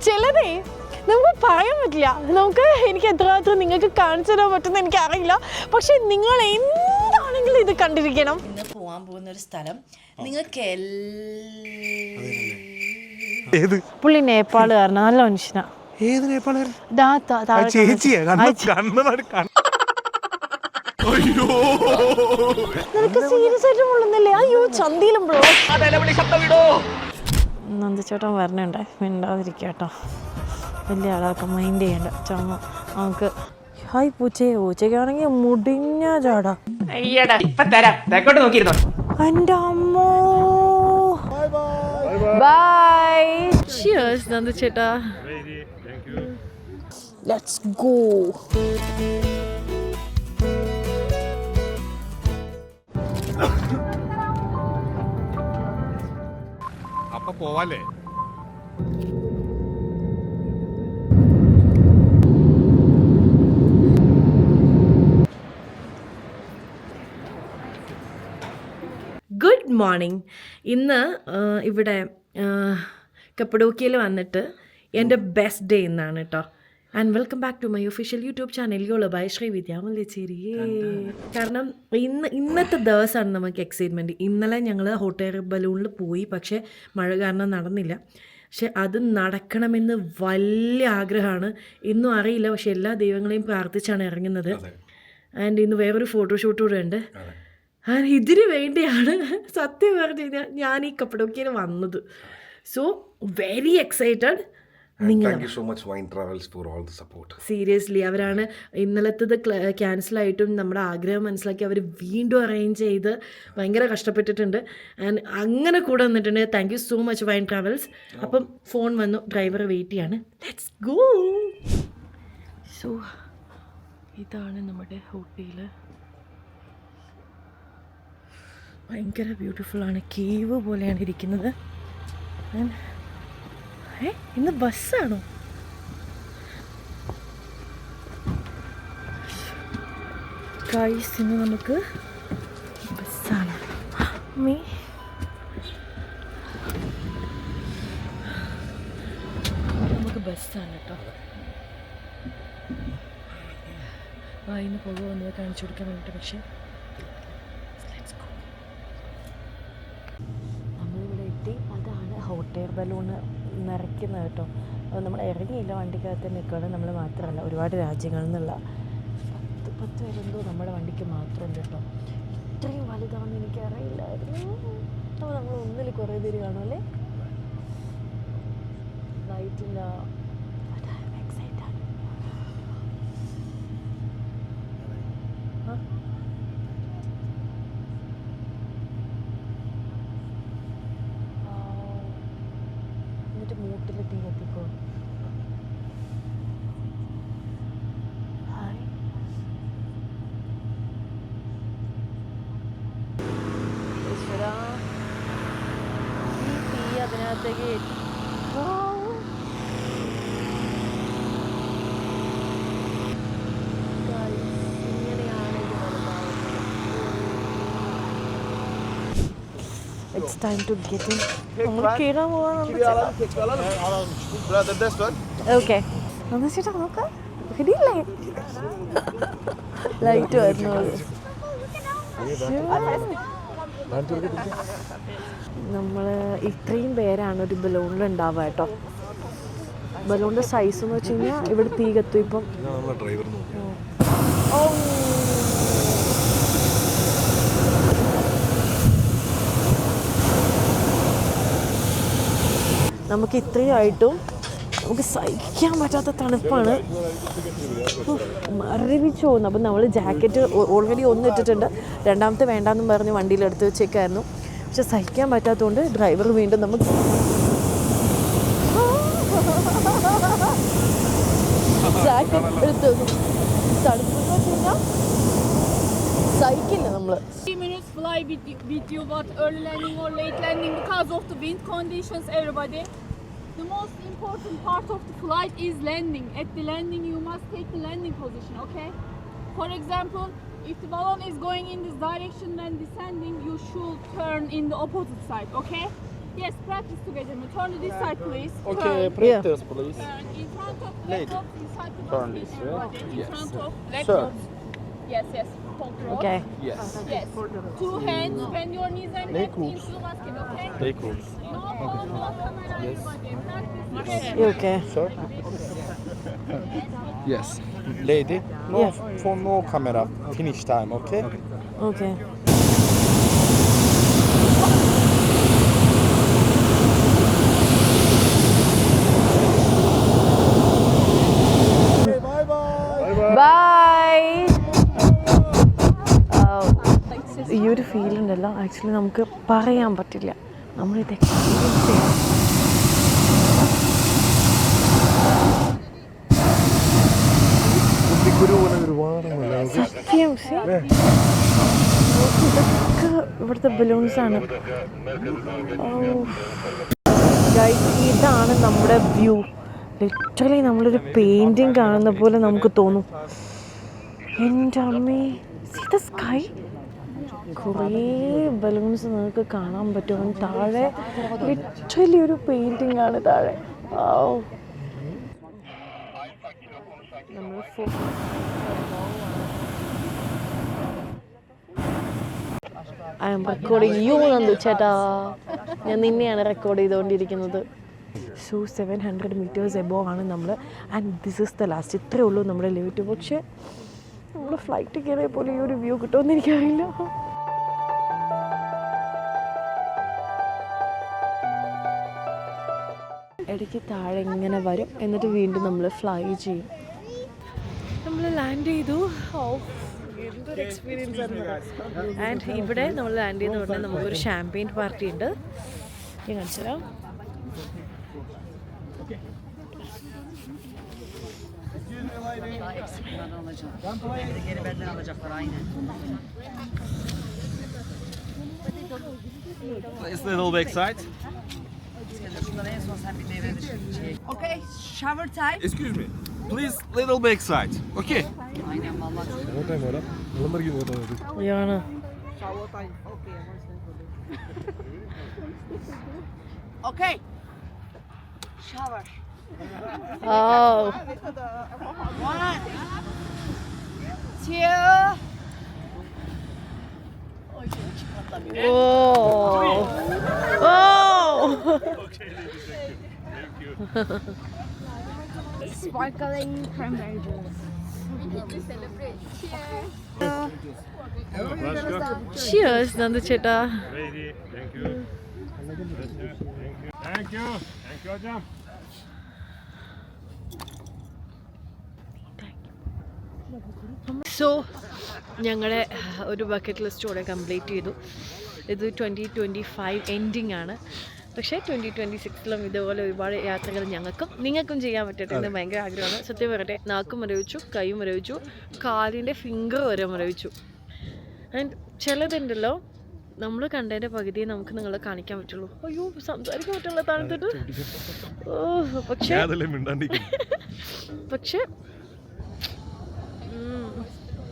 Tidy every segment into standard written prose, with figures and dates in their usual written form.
ചിലതേ നമുക്ക് പറയാൻ പറ്റില്ല. എനിക്ക് എത്രമാത്രം നിങ്ങൾക്ക് കാണിച്ചു തരാൻ പറ്റുമെന്ന് എനിക്കറിയില്ല. പക്ഷെ നിങ്ങൾ എന്താണെങ്കിലും ഇത് കണ്ടിരിക്കണം. ഇന്ന് പോകാൻ പോകുന്ന ഒരു സ്ഥലം നിങ്ങൾക്ക് പുള്ളി നേപ്പാളുകാരനാ, നല്ല മനുഷ്യനാ. ഏത് നേപ്പാളുകാരൻ? നിനക്ക് സീരിയസ് ആയിട്ട് പൊള്ളുന്നില്ലേ? അയ്യോ ചന്തിയിലും നന്ദിച്ചേട്ടൻ വരണുണ്ടേ, മിണ്ടാതിരിക്കട്ടോ. വലിയ ആളാർക്ക് മൈൻഡ് ചെയ്യണ്ട. ചുമ നമുക്ക് ഹായ് പൂച്ചയെ. പൂച്ചയ്ക്കാണെങ്കിൽ മുടിഞ്ഞ ചാടാ. എൻ്റെ അമ്മോ. ബൈ. ചിയേഴ്സ് നന്ദിച്ചേട്ടാ. Let's go. അപ്പൊ പോവാല്ലേ? Good morning. ഇന്ന് ഇവിടെ കപ്പഡോക്കിയയിൽ വന്നിട്ട് എൻ്റെ ബെസ്റ്റ് ഡേ എന്നാണ് കേട്ടോ. And welcome back to my official YouTube channel YOLO by Sreevidya മല്ലേച്ചേരിയേ. കാരണം ഇന്നത്തെ ദിവസമാണ് നമുക്ക് എക്സൈറ്റ്മെൻറ്റ്. ഇന്നലെ ഞങ്ങൾ ഹോട്ട് എയർ ബലൂണിൽ പോയി, പക്ഷേ മഴ കാരണം നടന്നില്ല. പക്ഷെ അത് നടക്കണമെന്ന് വലിയ ആഗ്രഹമാണ്. ഇന്നും അറിയില്ല, പക്ഷെ എല്ലാ ദൈവങ്ങളെയും പ്രാർത്ഥിച്ചാണ് ഇറങ്ങുന്നത്. ആൻഡ് ഇന്ന് വേറൊരു ഫോട്ടോഷൂട്ട് കൂടെ ഉണ്ട്. ഇതിന് വേണ്ടിയാണ് സത്യം പറഞ്ഞു കഴിഞ്ഞാൽ ഞാൻ ഈ കപ്പഡോക്കിയയിൽ വന്നത്. So very excited. സീരിയസ്ലി അവരാണ് ഇന്നലത്തത് ക്യാൻസലായിട്ടും നമ്മുടെ ആഗ്രഹം മനസ്സിലാക്കി അവർ വീണ്ടും അറേഞ്ച് ചെയ്ത് ഭയങ്കര കഷ്ടപ്പെട്ടിട്ടുണ്ട്. ആൻഡ് അങ്ങനെ കൂടെ വന്നിട്ടുണ്ട്. Thank you so much wine travels. അപ്പം ഫോൺ വന്നു, ഡ്രൈവർ വെയിറ്റ് ചെയ്യാണ്. Let's go. സോ ഇതാണ് നമ്മുടെ ഹോട്ടൽ. ഭയങ്കര ബ്യൂട്ടിഫുള്ളാണ്. കേവ് പോലെയാണ് ഇരിക്കുന്നത്. ഇന്ന് ബസ്സാണോ? ഗൈസ് ഇന്ന് നമുക്ക് ബസ്സാണ്. നമുക്ക് ബസ്സാണ് കേട്ടോ. ഇന്ന് പുക വന്നത് കാണിച്ചു കൊടുക്കാൻ വേണ്ടിയിട്ട്. പക്ഷേ നമ്മളിവിടെ എത്തി. അതാണ് ഹോട്ട് എയർ ബലൂണ് നിറയ്ക്കുന്നത് കേട്ടോ. നമ്മൾ ഇറങ്ങിയില്ല, വണ്ടിക്കകത്ത് നിൽക്കുകയാണ്. നമ്മൾ മാത്രമല്ല, ഒരുപാട് രാജ്യങ്ങളിൽ നിന്നുള്ള 10 പേരെന്തോ നമ്മുടെ വണ്ടിക്ക് മാത്രമുണ്ട് കേട്ടോ. ഇത്രയും വലുതാണെന്ന് എനിക്കറിയില്ലായിരുന്നു. അപ്പോൾ നമ്മൾ ഒന്നിൽ കുറേ പേര് കാണുമല്ലേ. ലൈറ്റില്ല. എന്നിട്ട് മൂട്ടിൽ തീ കത്തിക്കോ. ഈശ്വരാ, ഈ തീ അതിനകത്തേക്ക് ഇങ്ങനെയാണ് ഇത് വലുതാവുന്നത്. It's time to get in. നമ്മൾ കീഴാൻ പോവാൻ. ഓക്കെ ചേട്ടാ നോക്കാം. ശരിയല്ലേ? ലൈറ്റ് വരുന്നു. നമ്മൾ ഇത്രയും പേരാണ് ഒരു ബലൂണിൽ ഉണ്ടാവുക കേട്ടോ. ബലൂണിൻ്റെ സൈസ് എന്ന് വെച്ച് കഴിഞ്ഞാൽ ഇവിടെ തീ കത്തും. ഇപ്പം നമുക്ക് ഇത്രയായിട്ടും നമുക്ക് സഹിക്കാൻ പറ്റാത്ത തണുപ്പാണ്. മരവിച്ചു പോകുന്നു. അപ്പം നമ്മൾ ജാക്കറ്റ് ഓൾറെഡി ഒന്ന് ഇട്ടിട്ടുണ്ട്. രണ്ടാമത്തെ വേണ്ടാന്നും പറഞ്ഞ് വണ്ടിയിൽ എടുത്ത് വെച്ചേക്കായിരുന്നു. പക്ഷെ സഹിക്കാൻ പറ്റാത്തതുകൊണ്ട് ഡ്രൈവർ വീണ്ടും നമുക്ക് ജാക്കറ്റ് എടുത്ത് തണുപ്പെന്ന് വെച്ച് കഴിഞ്ഞാൽ സഹിക്കില്ല നമ്മൾ. Fly with you what early landing or late landing because of the wind conditions. Everybody, the most important part of the flight is landing. At the landing you must take the landing position, okay? For example, if the balloon is going in this direction when descending, you should turn in the opposite side, okay? Yes, practice together. Now turn to this side, please. Okay, Turn. practice, please. Turn in front of Lady. laptops, inside the Turn basket, this way. everybody. In Yes. front of Sir. laptops. Yes, yes. Hold the rope. Okay. Yes. Yes. Two hands, bend your knees and Leg left hooks. into the basket, okay? Leg hooks. No phone, no camera, Yes. everybody. Practice together. You okay? Sir. Yes. Lady. No Yeah. phone, no camera. Finish time, okay? Okay. Bye bye. Bye. ഈ ഒരു feel ഉണ്ടല്ലോ actually നമുക്ക് പറയാൻ പറ്റില്ല, നമ്മളിത് experience ചെയ്യാം. സത്യം ഇതൊക്കെ ഇവിടുത്തെ ബലൂൺസാണ്. ഇതാണ് നമ്മുടെ വ്യൂ. ലിറ്ററലി നമ്മളൊരു പെയിൻറ്റിങ് കാണുന്ന പോലെ നമുക്ക് തോന്നും. എൻ്റെ അമ്മേ, സീ ദ സ്കൈ. കുറേ ബലൂൺസ് നിങ്ങൾക്ക് കാണാൻ പറ്റും. താഴെ ലിറ്ററലി ഒരു പെയിൻറ്റിങ് ആണ് താഴെ. നമ്മൾ I'm recording you Nandu ചേട്ടാ. ഞാൻ നിന്നെയാണ് റെക്കോർഡ് ചെയ്തുകൊണ്ടിരിക്കുന്നത്. സോ 700 meters എബോവ് ആണ് നമ്മൾ. And this is the last. ഇത്രയേ ഉള്ളൂ നമ്മുടെ ലിമിറ്റ്. പക്ഷേ നമ്മൾ ഫ്ലൈറ്റ് കയറിയ പോലെ ഈ ഒരു വ്യൂ കിട്ടുമെന്ന് എനിക്കറിയില്ല. ഇടയ്ക്ക് താഴെ ഇങ്ങനെ വരും, എന്നിട്ട് വീണ്ടും നമ്മൾ ഫ്ലൈ ചെയ്യും. നമ്മൾ ലാൻഡ് ചെയ്തു. എന്തൊരു എക്സ്പീരിയൻസ് ആണ്. ആൻഡ് ഇവിടെ നമ്മൾ ലാൻഡ് ചെയ്യുന്ന ഉടനെ നമുക്കൊരു ഷാമ്പെയിൻ പാർട്ടി ഉണ്ട്. ഞാൻ കാണിച്ചു തരാം. Please little backside. Okay, shower time. Excuse me. Please little backside. Okay. ആണ്. Okay. Shower. Oh. 1, 2. Oh. Oh. Sparkling cranberry juice. Cheers, Nandu Cheta. Thank you. Thank you. Thank you hocam. So ഞങ്ങളുടെ ഒരു bucket list കൂടെ complete ചെയ്തു. ഇത് 2025 ending ആണ്. പക്ഷേ 2026 ഇതുപോലെ ഒരുപാട് യാത്രകൾ ഞങ്ങൾക്കും നിങ്ങൾക്കും ചെയ്യാൻ പറ്റട്ടെ എന്ന് ഭയങ്കര ആഗ്രഹമാണ്. സത്യം പറയട്ടെ, നാക്കും മരവിച്ചു, കൈയും മരവിച്ചു, കാലിൻ്റെ ഫിംഗർ വരെ മരവിച്ചു. ആൻഡ് ചിലതുണ്ടല്ലോ നമ്മൾ കണ്ടതിൻ്റെ പകുതിയെ നമുക്ക് നിങ്ങളെ കാണിക്കാൻ പറ്റുള്ളൂ. അയ്യോ, സംസാരിക്കാൻ പറ്റുള്ള താഴ്ത്തിട്ട്. പക്ഷേ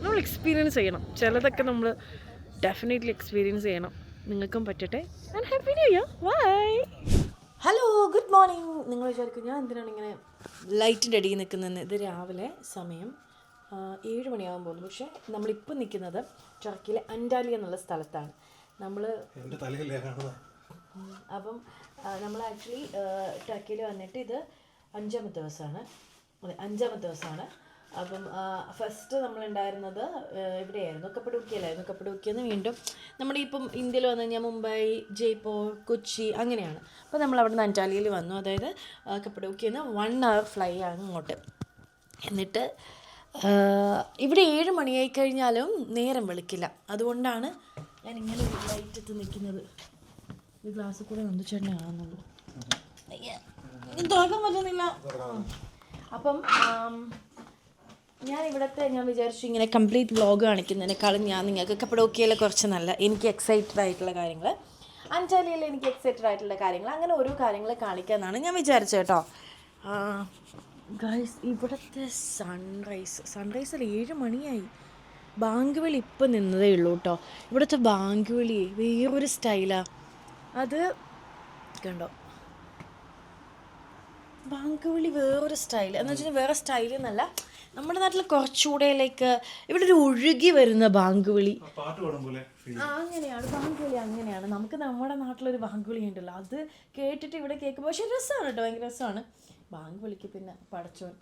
നമ്മൾ എക്സ്പീരിയൻസ് ചെയ്യണം. ചിലതൊക്കെ നമ്മൾ ഡെഫിനറ്റ്ലി എക്സ്പീരിയൻസ് ചെയ്യണം. നിങ്ങൾക്കും പറ്റട്ടെ. And happy new year. Bye. Hello, good morning. നിങ്ങൾ വിചാരിക്കും ഞാൻ എന്തിനാണ് ഇങ്ങനെ ലൈറ്റിൻ്റെ അടിയിൽ നിൽക്കുന്നതെന്ന്. ഇത് രാവിലെ സമയം 7 മണിയാകാൻ പോകുന്നു. പക്ഷേ നമ്മളിപ്പോൾ നിൽക്കുന്നത് ടർക്കിയിലെ അന്റാലിയ എന്നുള്ള സ്ഥലത്താണ്. അപ്പം നമ്മൾ ആക്ച്വലി ടർക്കിയിൽ വന്നിട്ട് ഇത് 5ാമത്തെ ദിവസമാണ്. അപ്പം ഫസ്റ്റ് നമ്മളുണ്ടായിരുന്നത് ഇവിടെയായിരുന്നു, കപ്പഡോക്കിയയിലായിരുന്നു. കപ്പഡോക്കിയിൽ നിന്ന് വീണ്ടും നമ്മുടെ ഇപ്പം ഇന്ത്യയിൽ വന്നു കഴിഞ്ഞാൽ മുംബൈ, ജയ്പൂർ, കൊച്ചി അങ്ങനെയാണ്. അപ്പോൾ നമ്മൾ അവിടെ നിന്ന് അന്റാലിയയിൽ വന്നു. അതായത് കപ്പഡോക്കിയിൽ നിന്ന് 1 hour ഫ്ലൈ ആണ് ഇങ്ങോട്ട്. എന്നിട്ട് ഇവിടെ 7 മണിയായി കഴിഞ്ഞാലും നേരം വെളുക്കില്ല. അതുകൊണ്ടാണ് ഞാൻ ഇങ്ങനെ ലൈറ്റത്ത് നിൽക്കുന്നത്. ഈ ഗ്ലാസ്സിൽ കൂടെ നന്ദിച്ചേട്ടനെ കാണുന്നുള്ളൂ. തുറക്കാൻ പറ്റുന്നില്ല. അപ്പം ഞാൻ വിചാരിച്ചു ഇങ്ങനെ കംപ്ലീറ്റ് വ്ളോഗ് കാണിക്കുന്നതിനേക്കാളും ഞാൻ നിങ്ങൾക്ക് കപ്പഡോക്കിയയിലെ കുറച്ച് എനിക്ക് എക്സൈറ്റഡ് ആയിട്ടുള്ള കാര്യങ്ങൾ, അന്റാലിയയിൽ എനിക്ക് എക്സൈറ്റഡ് ആയിട്ടുള്ള കാര്യങ്ങൾ, അങ്ങനെ ഓരോ കാര്യങ്ങൾ കാണിക്കാമെന്നാണ് ഞാൻ വിചാരിച്ചത് കേട്ടോ. ഗൈസ്, ഇവിടുത്തെ സൺറൈസിൽ 7 മണിയായി. ബാങ്ക് വിളി ഇപ്പം നിന്നതേ ഉള്ളൂ കേട്ടോ. ഇവിടുത്തെ ബാങ്ക് വിളി വേറൊരു സ്റ്റൈലാണ്. അത് കണ്ടോ ബാങ്ക് വിളി വേറൊരു സ്റ്റൈൽ എന്ന് വെച്ചാൽ വേറെ സ്റ്റൈൽ എന്നല്ല നമ്മുടെ നാട്ടിൽ കുറച്ചുകൂടെ ലൈക്ക് ഇവിടെ ഒരു ഒഴുകി വരുന്ന ബാങ്ക് വിളി അങ്ങനെയാണ് ബാങ്ക് വിളി അങ്ങനെയാണ് നമുക്ക് നമ്മുടെ നാട്ടിലൊരു ബാങ്ക് വിളി ഉണ്ടല്ലോ അത് കേട്ടിട്ട് ഇവിടെ കേൾക്കുമ്പോൾ പക്ഷേ രസമാണ് കേട്ടോ ഭയങ്കര രസമാണ് ബാങ്ക് വിളിക്ക് പിന്നെ പടച്ചോൻ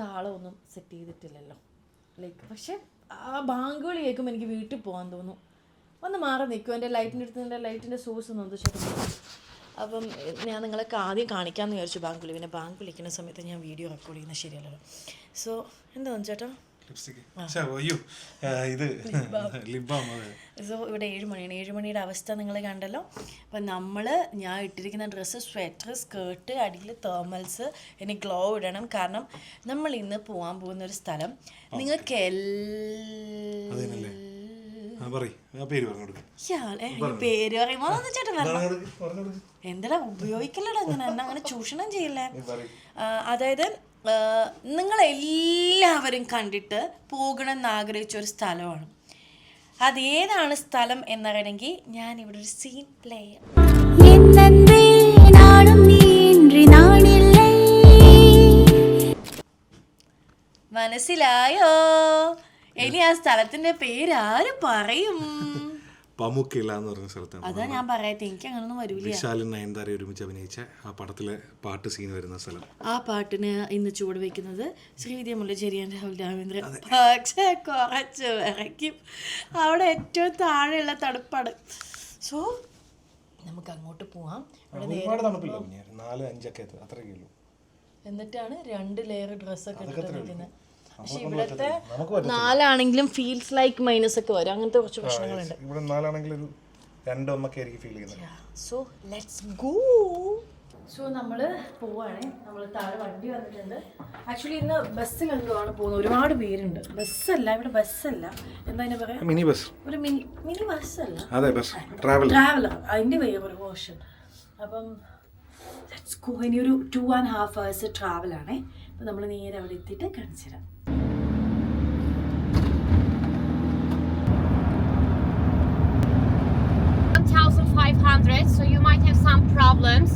താളമൊന്നും സെറ്റ് ചെയ്തിട്ടില്ലല്ലോ ലൈക്ക് പക്ഷേ ആ ബാങ്ക് വിളി കേൾക്കുമ്പോൾ എനിക്ക് വീട്ടിൽ പോകാൻ തോന്നും ഒന്ന് മാറി നിൽക്കും എൻ്റെ ലൈറ്റിൻ്റെ സോഴ്സ് ഒന്ന് ഒന്ന് ചേർത്ത് അപ്പം ഞാൻ നിങ്ങളൊക്കെ ആദ്യം കാണിക്കാമെന്ന് വിചാരിച്ചു ബാങ്ക് വിളി പിന്നെ ബാങ്ക് വിളിക്കുന്ന സമയത്ത് ഞാൻ വീഡിയോ റെക്കോർഡ് ചെയ്യുന്നത് ശരിയല്ലല്ലോ സോ എന്താ ചേട്ടാ സോ ഇവിടെ 7 മണിയാണ് 7 മണിയുടെ അവസ്ഥ നിങ്ങൾ കണ്ടല്ലോ അപ്പം ഞാൻ ഇട്ടിരിക്കുന്ന ഡ്രസ്സ് സ്വെറ്റർ സ്കേർട്ട് അടിയിൽ തേർമൽസ് ഇനി ഗ്ലോ ഇടണം കാരണം നമ്മൾ ഇന്ന് പോകാൻ പോകുന്നൊരു സ്ഥലം നിങ്ങൾക്ക് പേര് പറയുമ്പോ ചേട്ടൻ എന്താ ഉപയോഗിക്കല്ലടാ അങ്ങനെ എന്നെ അങ്ങനെ ചൂഷണം ചെയ്യില്ലേ അതായത് നിങ്ങളെല്ലാവരും കണ്ടിട്ട് പോകണമെന്ന് ആഗ്രഹിച്ച ഒരു സ്ഥലമാണ് അതേതാണ് സ്ഥലം എന്നറിയണമെങ്കിൽ ഞാൻ ഇവിടെ ഒരു സീൻ പ്ലേ മനസ്സിലായോ ഇനി ആ സ്ഥലത്തിന്റെ പേര് ആര് പറയും പമുക്കില്ല എന്ന് പറഞ്ഞ സ്ഥലത്താണ് അതാ ഞാൻ പറയട്ടെ എനിക്ക് അങ്ങനൊന്നും വരൂല വിശാലും നയൻതാര ഒരുമിച്ച് അഭിനയിച്ച ആ പടത്തിലെ പാട്ട് സീൻ വരുന്ന സ്ഥലം ആ പാട്ടിന് ഇന്ന് ചുവട് വെക്കുന്നത് ശ്രീവിദ്യ മുല്ലശ്ശേരിയൻ രാഹുൽ രാമേന്ദ്രൻ പക്ഷേ കുറച്ച് വിറയ്ക്കും അവിടെ ഏറ്റവും താഴെയുള്ള തണുപ്പാണ് സോ നമുക്ക് അങ്ങോട്ട് പോവാം ഒരുപാട് തണുപ്പില്ല 4-5 അത്രയൊക്കെ ഉള്ളൂ എന്നിട്ടാണ് 2 ലെയർ ഡ്രസ്സൊക്കെ ഇട്ടിട്ട് നിൽക്കുന്നത് പക്ഷെ ഇവിടുത്തെ 4 ആണെങ്കിലും ഫീൽസ് ലൈക്ക് മൈനസ് ഒക്കെ വരും അങ്ങനത്തെ കുറച്ച് പ്രശ്നങ്ങളുണ്ട് ഇവിടെ 4 ആണെങ്കിൽ ഒരു 2 ഒക്കെ ആയിരിക്കും ഫീൽ ചെയ്യുന്നത് സോ ലെറ്റ്സ് ഗോ സോ നമ്മൾ പോവാണേ നമ്മൾ താഴെ വണ്ടി വന്നിട്ടുണ്ട് ആക്ച്വലി ഇന്ന് ബസ്സിൽ എന്തോ ആണ് പോകുന്നത് ഒരുപാട് പേരുണ്ട് ബസ്സല്ല ഇവിടെ ബസ്സല്ല എന്താ പറയാ മിനി ബസ് ഒരു മിനി ബസ്സല്ല അതെ ബസ് ട്രാവലർ അതിൻ്റെ വേറൊരു വേർഷൻ അപ്പം ലെറ്റ്സ് ഗോ ഇനി ഒരു 2.5 hours ട്രാവലാണേ അപ്പം നമ്മൾ നേരെ അവിടെ എത്തിയിട്ട് കാണിച്ചു തരാം 1,500, so you might have some problems,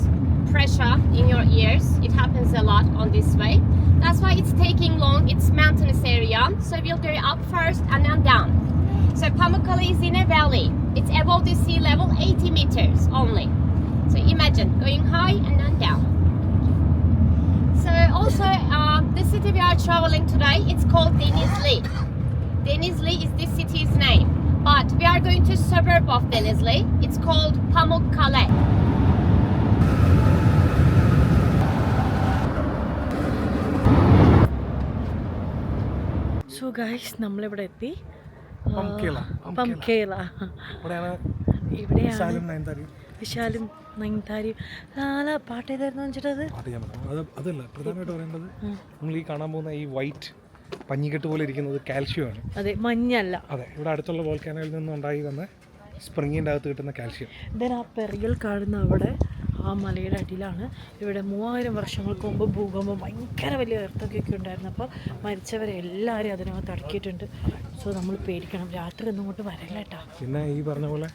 pressure in your ears. It happens a lot on this way. That's why it's taking long. It's mountainous area, so we'll go up first and then down. So Pamukkale is in a valley. It's above the sea level, 80 meters only. So imagine going high and then down. So also, the city we are traveling today, it's called Denizli. Denizli is this city's name. But we are going to a suburb of Denizli. It's called Pamukkale. So guys നമ്മളിവിടെ എത്തി പംകേല ഇവിടെയാണ് വിശാലും നയൻതാരയും പാട്ട് ഏതായിരുന്നു വെച്ചിട്ടത് അതല്ല പ്രധാനമായിട്ട് പറയേണ്ടത് നമ്മൾ ഈ കാണാൻ പോകുന്ന ഈ വൈറ്റ് പഞ്ഞിക്കെട്ട് പോലെ ഇരിക്കുന്നത് കാൽഷ്യമാണ് അതെ മഞ്ഞല്ല അതെ ഇവിടെ അടുത്തുള്ള വോൾക്കാനോയിൽ നിന്നും ഉണ്ടായി വന്ന സ്പ്രിങ്ങിൻ്റെ അകത്ത് കിട്ടുന്ന കാൽഷ്യം ദെൻ ആ പെറികൾ കാണുന്ന അവിടെ ആ മലയുടെ അടിയിലാണ് ഇവിടെ 3000 വർഷങ്ങൾക്ക് മുമ്പ് ഭൂകമ്പം ഭയങ്കര വലിയ എർത്തക്കൊക്കെ ഉണ്ടായിരുന്നു അപ്പോൾ മരിച്ചവരെല്ലാവരും അതിനകത്ത് അടക്കിയിട്ടുണ്ട് സോ നമ്മൾ പേടിക്കണം രാത്രി ഒന്നും ഇങ്ങോട്ട് വരല്ല കേട്ടോ പിന്നെ ഈ പറഞ്ഞ പോലെ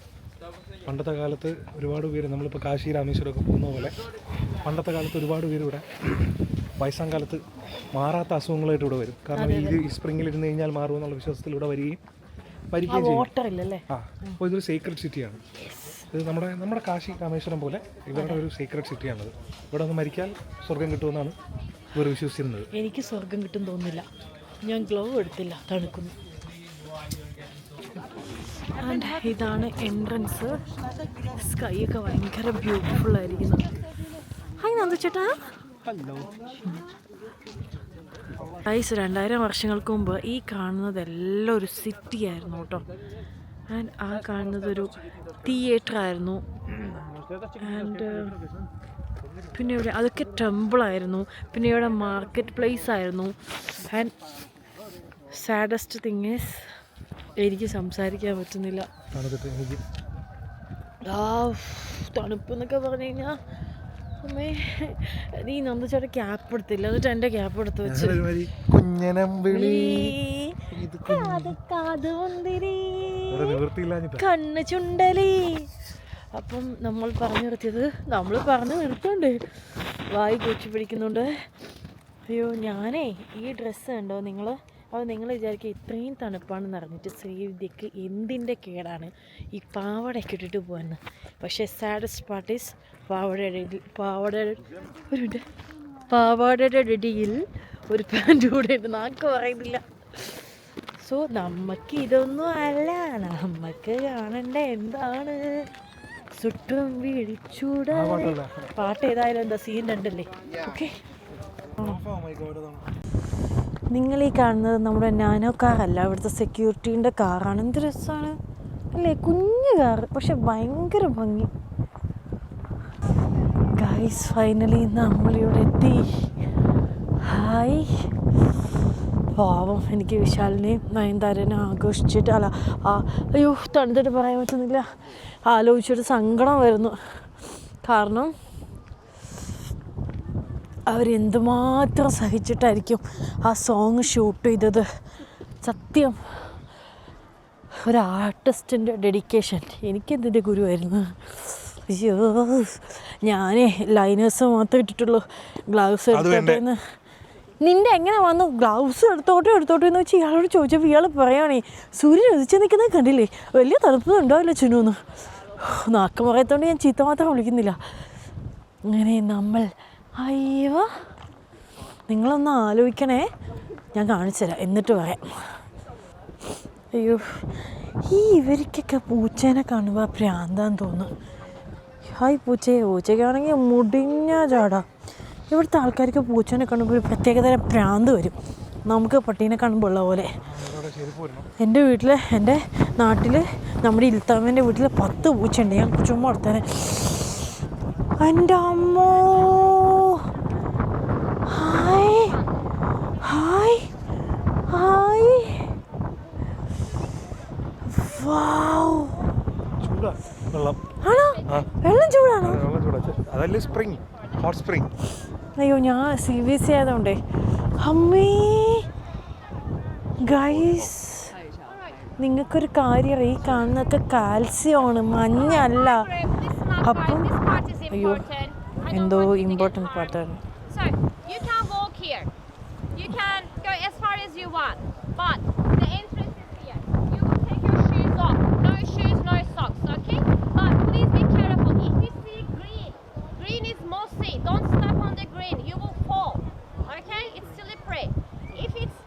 പണ്ടത്തെ കാലത്ത് ഒരുപാട് പേര് നമ്മളിപ്പോൾ കാശി രാമേശ്വരമൊക്കെ പോകുന്ന പോലെ പണ്ടത്തെ കാലത്ത് ഒരുപാട് പേര് ഇവിടെ വയസ്സാം കാലത്ത് മാറാത്ത അസുഖങ്ങളായിട്ട് ഇവിടെ വരും കാരണം ഈ സ്പ്രിങ്ങിൽ ഇരുന്ന് കഴിഞ്ഞാൽ മാറുമെന്നുള്ള വിശ്വാസത്തിൽ ഇവിടെ വരികയും വാട്ടറില്ലല്ലേ ആ അപ്പോൾ ഇതൊരു സീക്രട്ട് സിറ്റിയാണ് ഇത് നമ്മുടെ കാശി രാമേശ്വരം പോലെ ഇവരുടെ ഒരു സീക്രട്ട് സിറ്റിയാണത് ഇവിടെ ഒന്ന് മരിക്കാൻ സ്വർഗം കിട്ടുമെന്നാണ് ഇവർ വിശ്വസിച്ചിരുന്നത് എനിക്ക് സ്വർഗം കിട്ടും തോന്നുന്നില്ല ഞാൻ ഗ്ലോ എടുത്തില്ല തണുക്കുന്നു ആൻഡ് ഇതാണ് എൻട്രൻസ് സ്കൈ ഒക്കെ ഭയങ്കര ബ്യൂട്ടിഫുൾ ആയിരിക്കുന്നു ഹായ് നന്ദു ചേട്ടാ ഹലോ ഗൈസ് 2000 വർഷങ്ങൾക്ക് മുമ്പ് ഈ കാണുന്നതെല്ലാം ഒരു സിറ്റി ആയിരുന്നു കേട്ടോ ആൻഡ് ആ കാണുന്നത് ഒരു തിയേറ്റർ ആയിരുന്നു ആൻഡ് പിന്നെ ഇവിടെ അതൊക്കെ ടെമ്പിളായിരുന്നു പിന്നെ ഇവിടെ മാർക്കറ്റ് പ്ലേസ് ആയിരുന്നു ആൻഡ് സാഡസ്റ്റ് തിങ് ഈസ് എനിക്ക് സംസാരിക്കാൻ പറ്റുന്നില്ല തണുപ്പ് എന്നൊക്കെ പറഞ്ഞു കഴിഞ്ഞാൽ അമ്മേ നീ നന്ദിച്ചേട്ട ക്യാപ്പ് എടുത്തില്ല എന്നിട്ട് എൻ്റെ ക്യാപ്പ് എടുത്ത് വെച്ച് കണ്ണ് ചുണ്ടലി അപ്പം നമ്മൾ പറഞ്ഞു നിർത്തണ്ടേ വായി കൊച്ചു പിടിക്കുന്നുണ്ട്. അയ്യോ ഞാനേ ഈ ഡ്രസ്സ് കണ്ടോ നിങ്ങൾ, അപ്പോൾ നിങ്ങൾ വിചാരിക്കുക ഇത്രയും തണുപ്പാണെന്ന് അറിഞ്ഞിട്ട് ശ്രീവിദ്യക്ക് എന്തിൻ്റെ കേടാണ് ഈ പാവാടയൊക്കെ ഇട്ടിട്ട് പോകുന്നത്. പക്ഷേ സാഡസ്റ്റ് പാർട്ട് ഈസ് പാവാടയുടെ ഇടയിൽ ഒരു പാൻറ് കൂടെ ഉണ്ട്. നാക്ക് പറയുന്നില്ല. സോ നമുക്ക് ഇതൊന്നും അല്ല, നമുക്ക് കാണണ്ട എന്താണ് സുട്ടും വിളിച്ചൂട പാട്ട്. ഏതായാലും എന്താ സീൻ ഉണ്ടല്ലേ. ഓക്കെ, നിങ്ങൾ ഈ കാണുന്നത് നമ്മുടെ നാനോ കാറല്ല, ഇവിടുത്തെ സെക്യൂരിറ്റീൻ്റെ കാറാണ്. എന്ത് രസമാണ് അല്ലേ, കുഞ്ഞു കാറ്, പക്ഷെ ഭയങ്കര ഭംഗി. ഗൈസ് ഫൈനലി നമ്മളിവിടെ എത്തി. ഹായ്. പാവം എനിക്ക് വിശാലിനെയും നയൻതാരനെ ആഘോഷിച്ചിട്ട് അയ്യോ തണുത്തിട്ട് പറയാൻ പറ്റുന്നില്ല, ആലോചിച്ചിട്ട് സങ്കടം വരുന്നു. കാരണം അവരെന്തുമാത്രം സഹിച്ചിട്ടായിരിക്കും ആ സോങ് ഷൂട്ട് ചെയ്തത്. സത്യം ഒരു ആർട്ടിസ്റ്റിൻ്റെ ഡെഡിക്കേഷൻ. എനിക്കെന്തിൻ്റെ ഗുരുവായിരുന്നു. അയ്യോ ഞാനേ ലൈനേഴ്സ് മാത്രമേ ഇട്ടിട്ടുള്ളൂ, ഗ്ലൗസ് എടുത്തോട്ടേന്ന്. നിൻ്റെ എങ്ങനെ വന്നു ഗ്ലൗസ് എടുത്തോട്ടെ എന്ന് വെച്ച് ഇയാളോട് ചോദിച്ചപ്പോൾ ഇയാൾ പറയുകയാണേ സൂര്യൻ ഉദിച്ച് നിൽക്കുന്നത് കണ്ടില്ലേ, വലിയ തണുപ്പൊന്നും ഉണ്ടാവില്ല ചിന്നുന്ന്. നാക്കം പറയത്തോണ്ട് ഞാൻ ചീത്ത മാത്രം വിളിക്കുന്നില്ല. അങ്ങനെ നമ്മൾ അയ്യോ നിങ്ങളൊന്ന് ആലോചിക്കണേ, ഞാൻ കാണിച്ചു തരാം എന്നിട്ട് പറയാം. അയ്യോ ഇവർക്കൊക്കെ പൂച്ചേനെ കാണുമ്പോൾ പ്രാന്താന്ന് തോന്നുന്നു. ഹായ് പൂച്ചയ്ക്കാണെങ്കിൽ മുടിഞ്ഞ ചാടാ. ഇവിടുത്തെ ആൾക്കാർക്ക് പൂച്ചേനെ കാണുമ്പോൾ ഒരു പ്രത്യേകതരം പ്രാന്ത് വരും. നമുക്ക് പട്ടീനെ കാണുമ്പോൾ ഉള്ള പോലെ. എൻ്റെ നാട്ടിൽ നമ്മുടെ ഇൽത്താമേൻ്റെ വീട്ടിൽ 10 പൂച്ചയുണ്ട്. ഞാൻ ചുമ്മാ എടുത്തേനെ. എൻ്റെ അമ്മോ ഹായ് ഹായ് ഹായ് വാവ്. ആണോ വെള്ളം ചൂടാണോ? അതല്ലേ സ്പ്രിംഗ്, ഹോട്ട് സ്പ്രിംഗ്. അയ്യോ ഞാൻ CBSE ആയതുകൊണ്ടേ. അമ്മേ ഗൈസ് നിങ്ങൾക്കൊരു കാര്യം, ഈ കാണുന്നതൊക്കെ കാൽസ്യമാണ്, മഞ്ഞല്ല. അപ്പം അയ്യോ എന്തോ ഇമ്പോർട്ടൻറ്റ് പാട്ടാണ്. So you can walk here. You can go as far as you want, but the entrance is here. You will take your shoes off. No shoes, no socks, okay? But please be careful. If you see green is mossy. Don't step on the green. You will fall. Okay? It's slippery. If it's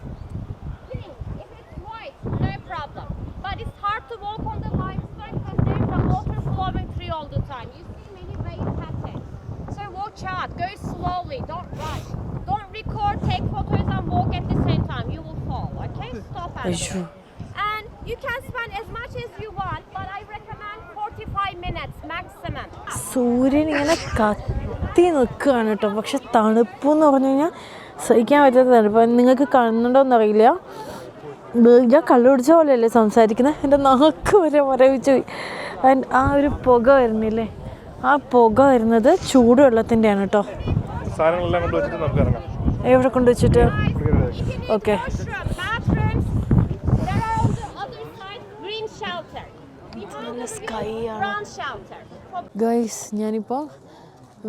pink, if it's white, no problem. But it's hard to walk on the limestone because there's a water flowing through all the time. You see many wave patterns. So watch out. Go slowly. Don't rush. Don't record, take photos and walk at the same time. You will fall. Okay? Stop at it. And you can spend as much as you want, but I recommend 45 minutes maximum. സൂര്യൻ ഇങ്ങനെ കത്തി നിൽക്കുകയാണ് കേട്ടോ. പക്ഷെ തണുപ്പെന്ന് പറഞ്ഞു കഴിഞ്ഞാൽ സഹിക്കാൻ പറ്റാത്ത തണുപ്പ്. നിങ്ങൾക്ക് കാണുന്നുണ്ടോയെന്നറിയില്ല, ഞാൻ കള്ളുപിടിച്ച പോലെയല്ലേ സംസാരിക്കുന്നത്. എൻ്റെ നാക്ക് വരെ മരവിച്ച് പോയി. ആ ഒരു പുക വരുന്നില്ലേ, ആ പുക വരുന്നത് ചൂടുവെള്ളത്തിൻ്റെയാണ് കേട്ടോ. സാധനങ്ങളെല്ലാം കൊണ്ടുവച്ചിട്ട് നമുക്ക് ഇറങ്ങാം. എവിടെ കൊണ്ടുവച്ചിട്ട്? ഓക്കെ. സ്കൈ ആണ് ഗൈസ്. ഞാനിപ്പോൾ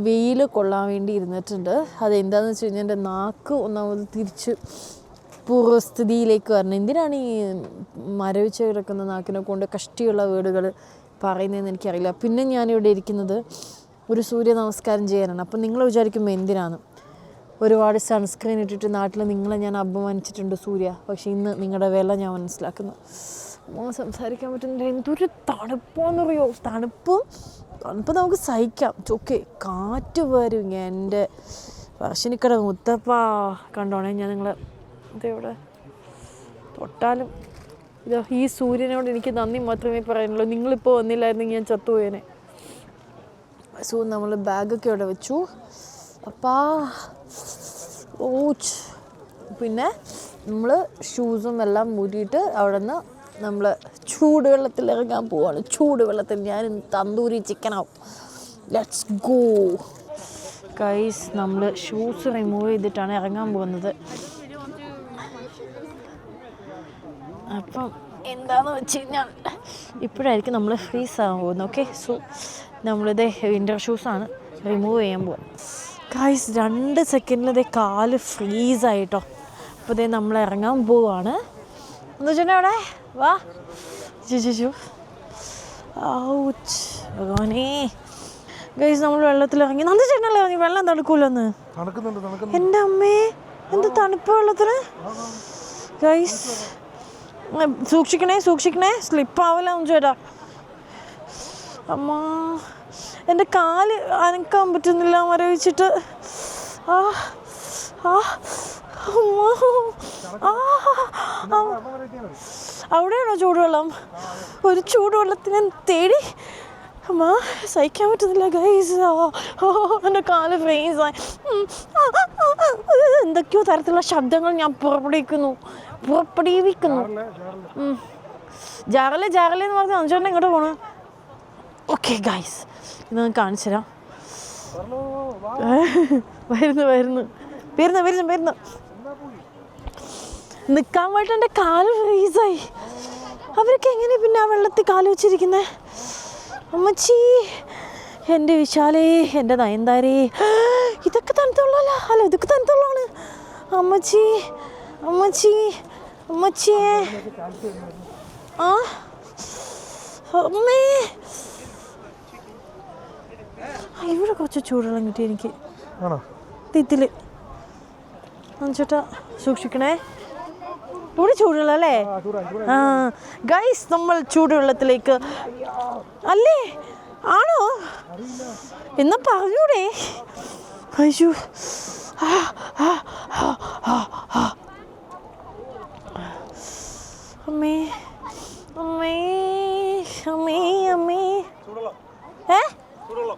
വെയിൽ കൊള്ളാൻ വേണ്ടി ഇരുന്നിട്ടുണ്ട്. അതെന്താണെന്ന് വെച്ച് കഴിഞ്ഞാൽ എൻ്റെ നാക്ക് ഒന്നാമത് തിരിച്ച് പൂർവ്വസ്ഥിതിയിലേക്ക് വരണം. എന്തിനാണ് ഈ മരവിച്ച് കിടക്കുന്ന നാക്കിനെ കൊണ്ട് കഷ്ടിയുള്ള വേർഡുകൾ പറയുന്നതെന്ന് എനിക്കറിയില്ല. പിന്നെ ഞാനിവിടെ ഇരിക്കുന്നത് ഒരു സൂര്യ നമസ്കാരം ചെയ്യാനാണ്. അപ്പം നിങ്ങൾ വിചാരിക്കുമ്പോൾ എന്തിനാണ് ഒരുപാട് സൺസ്ക്രീൻ ഇട്ടിട്ട് നാട്ടിൽ നിങ്ങളെ ഞാൻ അപമാനിച്ചിട്ടുണ്ട് സൂര്യ. പക്ഷേ ഇന്ന് നിങ്ങളുടെ വില ഞാൻ മനസ്സിലാക്കുന്നു. സംസാരിക്കാൻ പറ്റുന്നില്ല. എന്തൊരു തണുപ്പാണെന്നറിയോ. തണുപ്പ് നമുക്ക് സഹിക്കാം. ഓക്കെ, കാറ്റ് വരും. എൻ്റെ പറശ്ശിനിക്കട മുത്തപ്പ കണ്ടോണേ. ഞാൻ നിങ്ങളെ ഇതെവിടെ തൊട്ടാലും ഇത് ഈ സൂര്യനോട് എനിക്ക് നന്ദി മാത്രമേ പറയാനുള്ളൂ. നിങ്ങളിപ്പോൾ വന്നില്ലായിരുന്നെങ്കിൽ ഞാൻ ചത്തുപോയേനെ. സോ നമ്മൾ ബാഗൊക്കെ അവിടെ വെച്ചു. അപ്പാ ഓച്ച്. പിന്നെ നമ്മൾ ഷൂസും എല്ലാം മൂടിയിട്ട് അവിടെ നിന്ന് നമ്മൾ ചൂടുവെള്ളത്തിൽ ഇറങ്ങാൻ പോവാണ്. ചൂടുവെള്ളത്തിൽ ഞാൻ തന്തൂരി ചിക്കനാവും. Let's go guys. നമ്മൾ ഷൂസ് റിമൂവ് ചെയ്തിട്ടാണ് ഇറങ്ങാൻ പോകുന്നത്. അപ്പം എന്താണെന്ന് വെച്ച് കഴിഞ്ഞാൽ ഇപ്പോഴായിരിക്കും നമ്മൾ ഫ്രീസ് ആകാൻ പോകുന്നത്. ഓക്കെ, സോ നമ്മളിത് വിൻ്റർ ഷൂസാണ് റിമൂവ് ചെയ്യാൻ പോവാം. ഗൈസ് 2 സെക്കൻഡിൽ ഇതേ കാല് ഫ്രീസായിട്ടോ. അപ്പോൾ ഇതേ നമ്മൾ ഇറങ്ങാൻ പോവാണ്. എന്ന് വെച്ചിട്ടുണ്ടെങ്കിൽ അവിടെ വാ ചുചു ഔച്ച് ഭഗവാനേ. ഗൈസ് നമ്മൾ വെള്ളത്തിലിറങ്ങി. നന്ദി ചേട്ടനല്ലേ ഇറങ്ങി, വെള്ളം തണുക്കൂലെന്ന്. എൻ്റെ അമ്മേ, എന്ത് തണുപ്പ് വെള്ളത്തിന്. ഗൈസ് സൂക്ഷിക്കണേ സ്ലിപ്പാവില്ല ചേട്ടാ. അമ്മ, എൻ്റെ കാല് അനക്കാൻ പറ്റുന്നില്ല മരവിച്ചിട്ട്. ആ ആ അവിടെയാണോ ചൂടുവെള്ളം? ഒരു ചൂടുവെള്ളത്തിന് തേടി അമ്മ സഹിക്കാൻ പറ്റുന്നില്ല ഗൈസ്. എൻ്റെ കാല് ഫ്രീസായി. എന്തൊക്കെയോ തരത്തിലുള്ള ശബ്ദങ്ങൾ ഞാൻ പുറപ്പെടുവിക്കുന്നു. ജാറല് എന്ന് പറഞ്ഞാൽ അഞ്ചോണ്ണം ഇങ്ങോട്ട് പോണു. ഓക്കെ ഗൈസ്, ഇത് ഞാൻ കാണിച്ചു തരാം. വരുന്നു നിൽക്കാൻ പോയിട്ട് എൻ്റെ കാല് ഫ്രീസായി. അവരൊക്കെ എങ്ങനെ പിന്നെ ആ വെള്ളത്തിൽ കാല് വെച്ചിരിക്കുന്നേ? അമ്മച്ചി, എൻ്റെ വിശാലേ, എൻ്റെ നയൻതാരേ, ഇതൊക്കെ തണുത്തുള്ളല്ലോ. അല്ല, ഇതൊക്കെ തണുത്തുള്ളതാണ്. അമ്മച്ചിയെ ആ അമ്മേ, ഇവിടെ കുറച്ച് ചൂടുവെള്ളം കിട്ടി എനിക്ക് തിത്തില്. ചേട്ടാ സൂക്ഷിക്കണേ, ഇവിടെ ചൂടുവെള്ളം അല്ലേ? ആ ഗൈസ്, നമ്മൾ ചൂടുവെള്ളത്തിലേക്ക് അല്ലേ? ആണോ? എന്നാ പറഞ്ഞൂടെ? അയ്യോ, അമ്മേ അമ്മേ അമ്മേ അമ്മേ.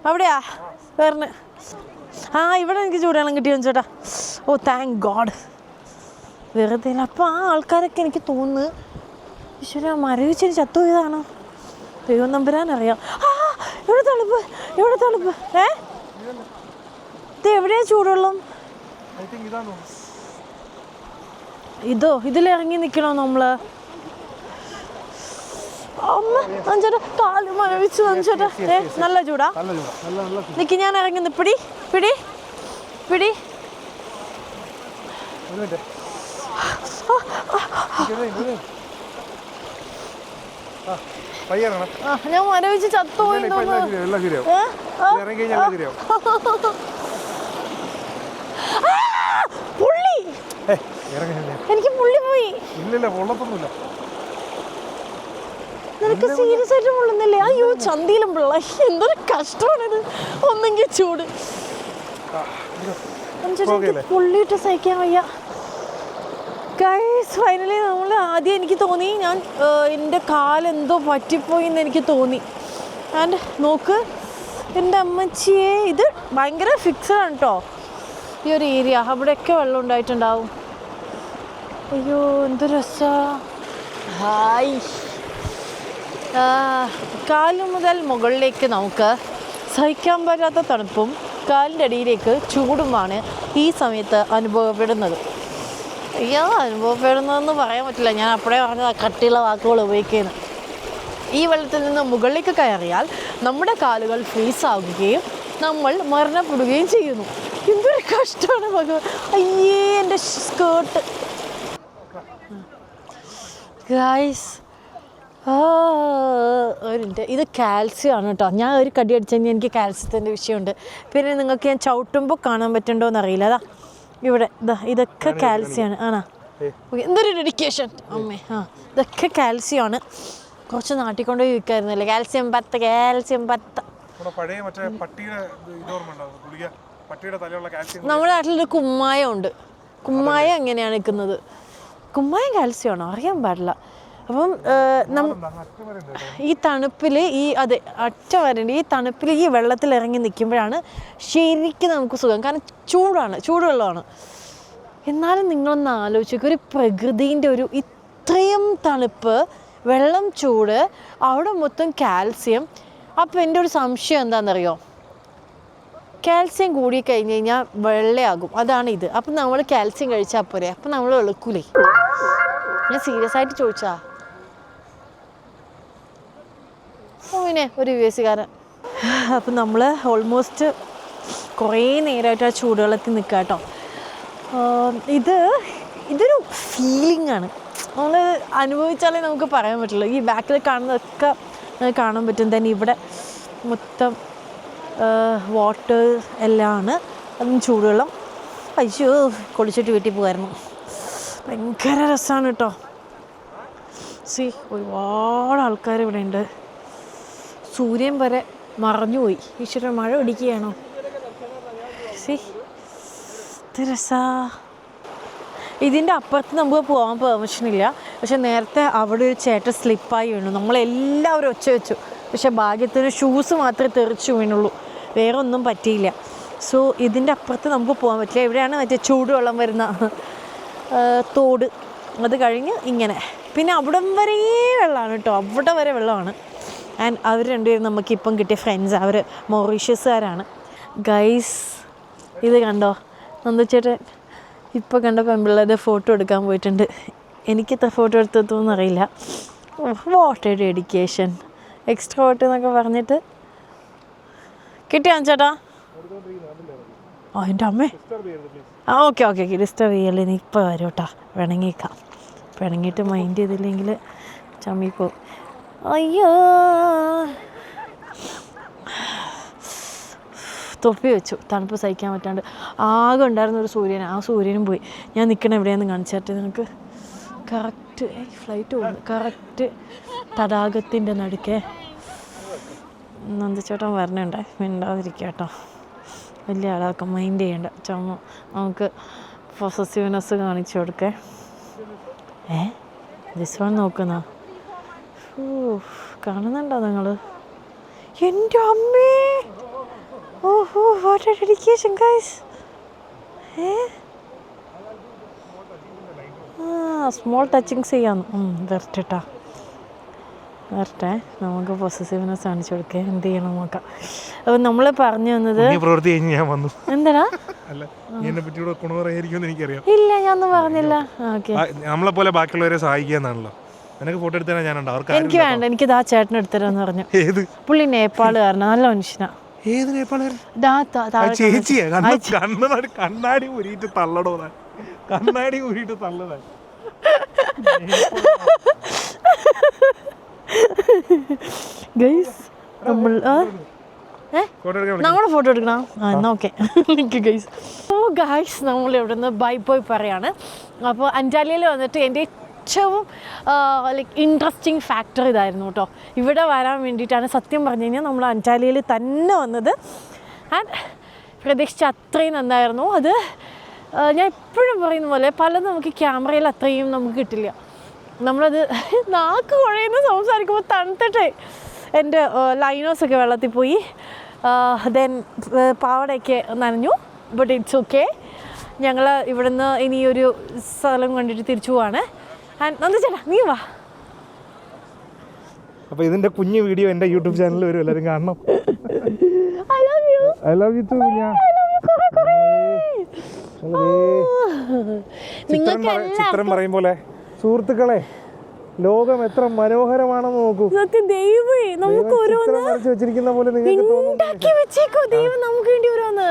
അവിടെയാ വേറെ? ആ, ഇവിടെ എനിക്ക് ചൂടുവെള്ളം കിട്ടിയോ ചേട്ടാ. ഓ താങ്ക് ഗോഡ്. വെറുതെ അപ്പോൾ ആ ആൾക്കാരൊക്കെ എനിക്ക് തോന്നുന്നു ഈശ്വര മരവിച്ചിന് ചത്തുപോയതാണോ? ദൈവം നമ്പരാനറിയാം. ആ, എവിടെ തണുപ്പ്. ഇത് എവിടെയാ ചൂടുവെള്ളം? ഇതിലിറങ്ങി നിൽക്കണോ നമ്മള്? അമ്മ അഞ്ചേട്ടാ, കാല് മരവിച്ചു അഞ്ചേട്ടാ. നല്ല ചൂടാ. നിക്ക്, ഞാൻ ഇറങ്ങുന്നു. പിടി. ഞാൻ മരവിച്ച് ചത്തുപോയി. പുള്ളി, എനിക്ക് പുള്ളി പോയി. നിനക്ക് സീരിയസ് ആയിട്ട് പൊള്ളുന്നില്ലേ? അയ്യോ, ചന്തിയിലും പിള്ള, എന്തൊരു കഷ്ടമാണിത്. ഒന്നെങ്കിൽ ചൂട് പുള്ളിയിട്ട് സഹിക്കാൻ വയ്യ. ഗൈസ്, ഫൈനലി നമ്മൾ ആദ്യം എനിക്ക് തോന്നി എൻ്റെ കാലെന്തോ പറ്റിപ്പോയി എന്ന് എനിക്ക് തോന്നി. ആൻഡ് നോക്ക് എൻ്റെ അമ്മച്ചിയെ, ഇത് ഭയങ്കര ഫിക്സഡ് ആണ് കേട്ടോ ഈ ഒരു ഏരിയ. അവിടെയൊക്കെ വെള്ളം ഉണ്ടായിട്ടുണ്ടാവും. അയ്യോ, എന്ത് രസമാണ്. ഹായ്. കാല് മുതൽ മുകളിലേക്ക് നമുക്ക് സഹിക്കാൻ പറ്റാത്ത തണുപ്പും കാലിൻ്റെ അടിയിലേക്ക് ചൂടുമാണ് ഈ സമയത്ത് അനുഭവപ്പെടുന്നത്. അയ്യോ, അനുഭവപ്പെടുന്നതെന്ന് പറയാൻ പറ്റില്ല. ഞാൻ അപ്പോഴേ പറഞ്ഞത് കട്ടിയുള്ള വാക്കുകൾ ഉപയോഗിക്കുന്നത്. ഈ വെള്ളത്തിൽ നിന്ന് മുകളിലേക്ക് കയറിയാൽ നമ്മുടെ കാലുകൾ ഫ്രീസാകുകയും നമ്മൾ മരണപ്പെടുകയും ചെയ്യുന്നു. എന്തൊരു കഷ്ടമാണ് ഭഗവാൻ. അയ്യേ, എൻ്റെ സ്കേർട്ട്. ഗൈസ്, ഇത് കാൽസ്യം ആണ് കേട്ടോ. ഞാൻ ഒരു കടി അടിച്ചു കഴിഞ്ഞാൽ എനിക്ക് കാൽസ്യത്തിൻ്റെ വിഷയമുണ്ട്. പിന്നെ നിങ്ങൾക്ക് ഞാൻ ചവിട്ടുമ്പോൾ കാണാൻ പറ്റുന്നുണ്ടോയെന്ന് അറിയില്ല. അതാ ഇവിടെ ഇതൊക്കെ കാൽസ്യമാണ്. ആണോ? എന്തൊരു ഡെഡിക്കേഷൻ അമ്മേ. ഇതൊക്കെ കാൽസ്യമാണ്. കുറച്ച് നാട്ടിക്കൊണ്ട് പോയി വിൽക്കായിരുന്നല്ലേ? കാൽസ്യം പത്ത്. നമ്മുടെ നാട്ടിലൊരു കുമ്മായം ഉണ്ട്. കുമ്മായം എങ്ങനെയാണ് നിൽക്കുന്നത്? കുമ്മായം കാൽസ്യമാണോ? അറിയാൻ പാടില്ല. അപ്പം ഈ തണുപ്പിൽ അറ്റ വരേണ്ട ഈ തണുപ്പിൽ ഈ വെള്ളത്തിൽ ഇറങ്ങി നിൽക്കുമ്പോഴാണ് ശരിക്കും നമുക്ക് സുഖം. കാരണം ചൂടുവെള്ളമാണ്. എന്നാലും നിങ്ങളൊന്ന് ആലോചിക്കുക, ഒരു പ്രകൃതിൻ്റെ ഇത്രയും തണുപ്പ്, വെള്ളം ചൂട്, അവിടെ മൊത്തം കാൽസ്യം. അപ്പോൾ എൻ്റെ ഒരു സംശയം എന്താണെന്നറിയോ? കാൽസ്യം കൂടി കഴിഞ്ഞ് കഴിഞ്ഞാൽ വെള്ളയാകും. അതാണ് ഇത്. അപ്പം നമ്മൾ കാൽസ്യം കഴിച്ചാൽ പോരെ? അപ്പം നമ്മൾ വെളുക്കൂലേ? ഞാൻ സീരിയസ് ആയിട്ട് ചോദിച്ചാ. പിന്നെ ഒരു US കാരൻ. അപ്പം നമ്മൾ ഓൾമോസ്റ്റ് കുറേ നേരമായിട്ട് ആ ചൂടുവെള്ളത്തിൽ നിൽക്കുക കേട്ടോ. ഇതൊരു ഫീലിംഗ് ആണ്, നമ്മൾ അനുഭവിച്ചാലേ നമുക്ക് പറയാൻ പറ്റുള്ളൂ. ഈ ബാക്കിൽ കാണുന്നതൊക്കെ കാണാൻ പറ്റും. തന്നെ ഇവിടെ മൊത്തം വാട്ടർ എല്ലാം ആണ്, അതും ചൂടുവെള്ളം. അയ്യോ, കുളിച്ചിട്ട് വീട്ടിൽ പോകുമായിരുന്നു. ഭയങ്കര രസമാണ് കേട്ടോ. ഒരുപാട് ആൾക്കാർ ഇവിടെ ഉണ്ട്. സൂര്യൻ വരെ മറഞ്ഞുപോയി. ഈശ്വരൻ, മഴ പിടിക്കുകയാണോ? രസാ. ഇതിൻ്റെ അപ്പുറത്ത് നമുക്ക് പോകാൻ പെർമിഷൻ ഇല്ല. പക്ഷെ നേരത്തെ അവിടെ ഒരു ചേട്ടൻ സ്ലിപ്പായി വീണു. നമ്മളെല്ലാവരും ഒച്ച വെച്ചു. പക്ഷെ ഭാഗ്യത്തിന് ഷൂസ് മാത്രമേ തെറിച്ചു വീണുള്ളൂ, വേറെ ഒന്നും പറ്റിയില്ല. സോ ഇതിൻ്റെ അപ്പുറത്ത് നമുക്ക് പോകാൻ പറ്റില്ല. എവിടെയാണ് മറ്റേ ചൂടുവെള്ളം വരുന്ന തോട്, അത് കഴിഞ്ഞ് ഇങ്ങനെ. പിന്നെ അവിടം വരെ വെള്ളമാണ് കേട്ടോ, അവിടെ വരെ വെള്ളമാണ്. ആൻഡ് അവർ രണ്ടുപേരും നമുക്കിപ്പം കിട്ടിയ ഫ്രണ്ട്സ്, അവർ മൊറീഷ്യസുകാരാണ്. ഗൈസ്, ഇത് കണ്ടോ, നന്ദുചേട്ടൻ ഇപ്പോൾ കണ്ട പെൺപിള്ളേരുടെ ഫോട്ടോ എടുക്കാൻ പോയിട്ടുണ്ട്. എനിക്കിത്ര ഫോട്ടോ എടുത്തതൊന്നും അറിയില്ല. What A dedication. Extra photo എന്നൊക്കെ പറഞ്ഞിട്ട് കിട്ടിയാ ചേട്ടാ? എൻ്റെ അമ്മേ. ഓക്കെ ഡിസ്റ്റർബ് ചെയ്യല്ലേ, നീ ഇപ്പോൾ വരും കേട്ടോ. പിണങ്ങിക്കാം, പിണങ്ങിയിട്ട് മൈൻഡ് ചെയ്തില്ലെങ്കിൽ ചമ്മിപ്പോ. അയ്യോ, തൊപ്പി വെച്ചു, തണുപ്പ് സഹിക്കാൻ പറ്റാണ്ട്. ആകെ ഉണ്ടായിരുന്നൊരു സൂര്യൻ, ആ സൂര്യനും പോയി. ഞാൻ നിൽക്കണ എവിടെയാണെന്ന് കാണിച്ചാട്ടെ നിങ്ങൾക്ക്. കറക്റ്റ് ഫ്ലൈറ്റ് പോകുന്നു, കറക്റ്റ് തടാകത്തിൻ്റെ നടുക്കേ. നന്ദിച്ചേട്ടൻ വരണുണ്ടേ, മിണ്ടാതിരിക്കുക കേട്ടോ. വലിയ ആളാക്ക, മൈൻഡ് ചെയ്യണ്ട. ചുമ നമുക്ക് പൊസസീവ്നെസ് കാണിച്ചു കൊടുക്കേ. ദിസ് വൺ നോക്കുന്ന കാണുന്നുണ്ടോ നിങ്ങൾ? എൻ്റെ അമ്മേ, ഓഹോ, what A dedication guys. Small touchings ചെയ്യാം. വരട്ടെട്ടാ, വരട്ടെ. നമുക്ക് പൊസസീവ്നെസ് കാണിച്ചു കൊടുക്കേ. എന്ത് ചെയ്യണം നോക്കാം. അപ്പം നമ്മൾ പറഞ്ഞു വന്നത് പ്രവൃത്തി കഴിഞ്ഞ് ഞാൻ വന്നു. എന്താടാ? എനിക്കറിയാം. ഇല്ല, ഞാനൊന്നും പറഞ്ഞില്ല. ഓക്കെ, നമ്മളെ പോലെ ബാക്കിയുള്ളവരെ സഹായിക്കാന്നാണല്ലോ. നിനക്ക് ഫോട്ടോ എടുത്താൽ ഞാനുണ്ടോ? എനിക്ക് വേണ്ട, എനിക്കിത് ആ ചേട്ടൻ എടുത്തരാന്ന് പറഞ്ഞു. ഏത് പുള്ളി നേപ്പാളുകാരനാ, നല്ല മനുഷ്യനാ. ഏത് നേപ്പാളുകാരൻ? ചേച്ചിയാ, കണ്ണാടി ഊരിയിട്ട് തള്ളടോ, കണ്ണാടി ഊരിയിട്ട് തള്ളതാ. ഗൈസ്, നമ്മൾ നമ്മുടെ ഫോട്ടോ എടുക്കണം. എന്നാ ഓക്കെ ഗൈസ്. ഗൈസ്, നമ്മൾ ഇവിടെ നിന്ന് ബൈ ബോയ് പറയാണ്. അപ്പോൾ അന്റാലിയയിൽ വന്നിട്ട് എൻ്റെ ഏറ്റവും ലൈക്ക് ഇൻട്രസ്റ്റിംഗ് ഫാക്ടർ ഇതായിരുന്നു കേട്ടോ. ഇവിടെ വരാൻ വേണ്ടിയിട്ടാണ് സത്യം പറഞ്ഞു കഴിഞ്ഞാൽ നമ്മൾ അന്റാലിയയിൽ തന്നെ വന്നത്. ആൻഡ് പ്രതീക്ഷിച്ച അത്രയും നന്നായിരുന്നു. അത് ഞാൻ എപ്പോഴും പറയുന്ന പോലെ പലതും നമുക്ക് ക്യാമറയിൽ അത്രയും നമുക്ക് കിട്ടില്ല. നമ്മളത് നാക്ക് കുഴയുന്ന സംസാരിക്കുമ്പോൾ തണുത്തിട്ടേ എൻ്റെ ലൈനേഴ്സൊക്കെ വെള്ളത്തിൽ പോയി. ദെൻ പാവടയൊക്കെ നനഞ്ഞു. But it's okay. ഞങ്ങൾ ഇവിടുന്ന് ഇനിയൊരു സ്ഥലം കണ്ടിട്ട് തിരിച്ചു പോവാണ്. ആൻഡ് ചേട്ടാ, നീ വാ. അപ്പോൾ ഇതിൻ്റെ കുഞ്ഞു വീഡിയോ എൻ്റെ യൂട്യൂബ് ചാനലിൽ വരും, എല്ലാവരും കാണണം. I love you too. ചിത്രം പറയും പോലെ സുഹൃത്തുക്കളെ, ലോകം എത്ര മനോഹരമാണെന്ന് നോക്കൂ. ദൈവമേ, നമുക്ക് വരച്ചു വെച്ചിരിക്കുന്ന പോലെ നിങ്ങൾക്ക് തോന്നുന്നു. ദൈവം നമുക്ക് വേണ്ടി ഓരോന്ന്